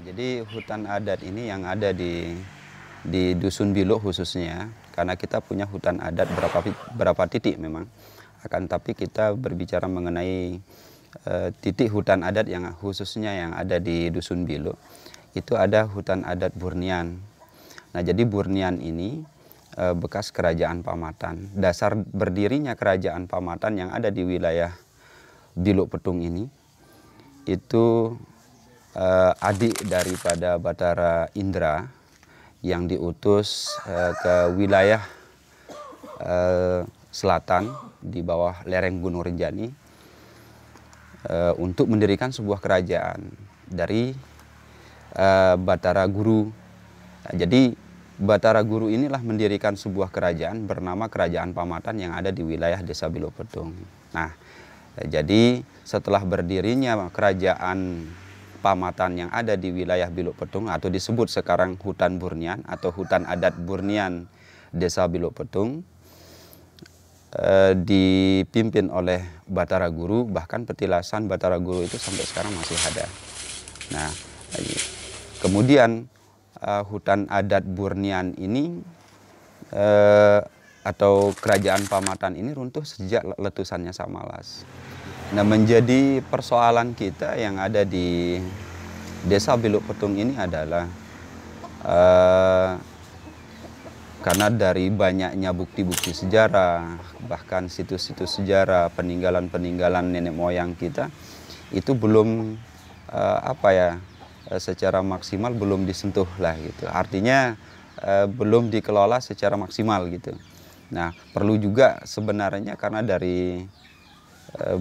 Jadi hutan adat ini yang ada di Dusun Bilo khususnya, karena kita punya hutan adat berapa titik memang. Akan tapi kita berbicara mengenai titik hutan adat yang khususnya yang ada di Dusun Bilo, itu ada hutan adat Burnian. Nah, jadi Burnian ini bekas kerajaan Pamatan. Dasar berdirinya kerajaan Pamatan yang ada di wilayah Bilo Petung ini, itu adik daripada Batara Indra yang diutus ke wilayah selatan di bawah lereng Gunung Rinjani untuk mendirikan sebuah kerajaan dari Batara Guru. Nah, jadi Batara Guru inilah mendirikan sebuah kerajaan bernama Kerajaan Pamatan yang ada di wilayah Desa Bilo Petung. Nah, jadi setelah berdirinya kerajaan Pamatan yang ada di wilayah Bilo Petung atau disebut sekarang Hutan Burnian atau Hutan Adat Burnian Desa Bilo Petung, dipimpin oleh Batara Guru, bahkan petilasan Batara Guru itu sampai sekarang masih ada. Nah, kemudian hutan adat Burnian ini atau kerajaan Pamatan ini runtuh sejak letusannya Samalas. Nah, menjadi persoalan kita yang ada di Desa Bilo Petung ini adalah karena dari banyaknya bukti-bukti sejarah, bahkan situs-situs sejarah, peninggalan-peninggalan nenek moyang kita, itu belum secara maksimal belum disentuh lah gitu. Artinya belum dikelola secara maksimal gitu. Nah, perlu juga sebenarnya karena dari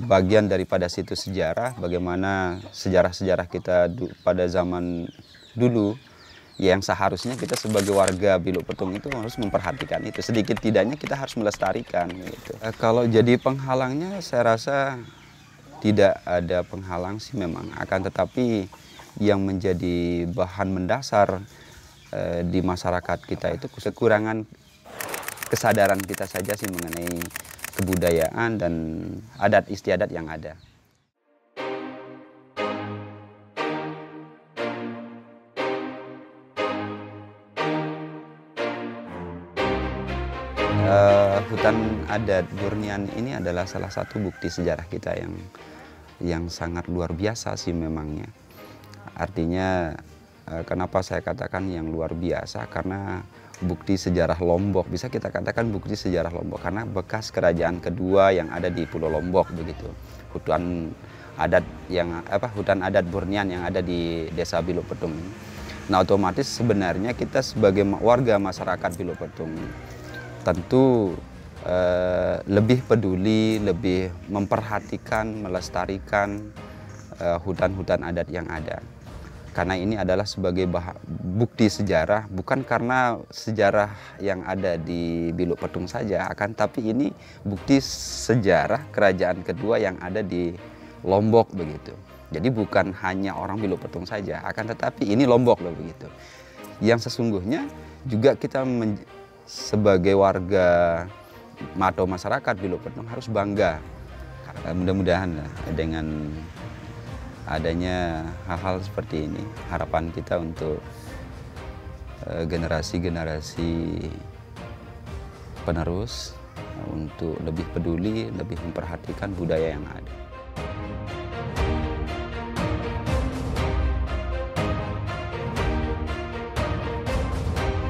bagian daripada situs sejarah, bagaimana sejarah-sejarah kita pada zaman dulu, yang seharusnya kita sebagai warga Bilo Petung itu harus memperhatikan itu. Sedikit tidaknya kita harus melestarikan gitu. Kalau jadi penghalangnya saya rasa tidak ada penghalang sih memang. Akan tetapi yang menjadi bahan mendasar di masyarakat kita itu kekurangan kesadaran kita saja sih mengenai kebudayaan dan adat istiadat yang ada. Hutan adat Burnian ini adalah salah satu bukti sejarah kita yang sangat luar biasa sih memangnya. Artinya kenapa saya katakan yang luar biasa, karena bukti sejarah Lombok, bisa kita katakan bukti sejarah Lombok karena bekas kerajaan kedua yang ada di Pulau Lombok begitu. Hutan adat Burnian yang ada di Desa Bilo Petung. Nah, otomatis sebenarnya kita sebagai warga masyarakat Bilo Petung tentu lebih peduli, lebih memperhatikan, melestarikan hutan-hutan adat yang ada. Karena ini adalah sebagai bukti sejarah, bukan karena sejarah yang ada di Bilo Petung saja, akan tapi ini bukti sejarah kerajaan kedua yang ada di Lombok begitu. Jadi bukan hanya orang Bilo Petung saja, akan tetapi ini Lombok loh begitu. Yang sesungguhnya juga kita sebagai warga atau masyarakat Bilo Petung harus bangga. Mudah-mudahan dengan adanya hal-hal seperti ini, harapan kita untuk generasi-generasi penerus untuk lebih peduli, lebih memperhatikan budaya yang ada.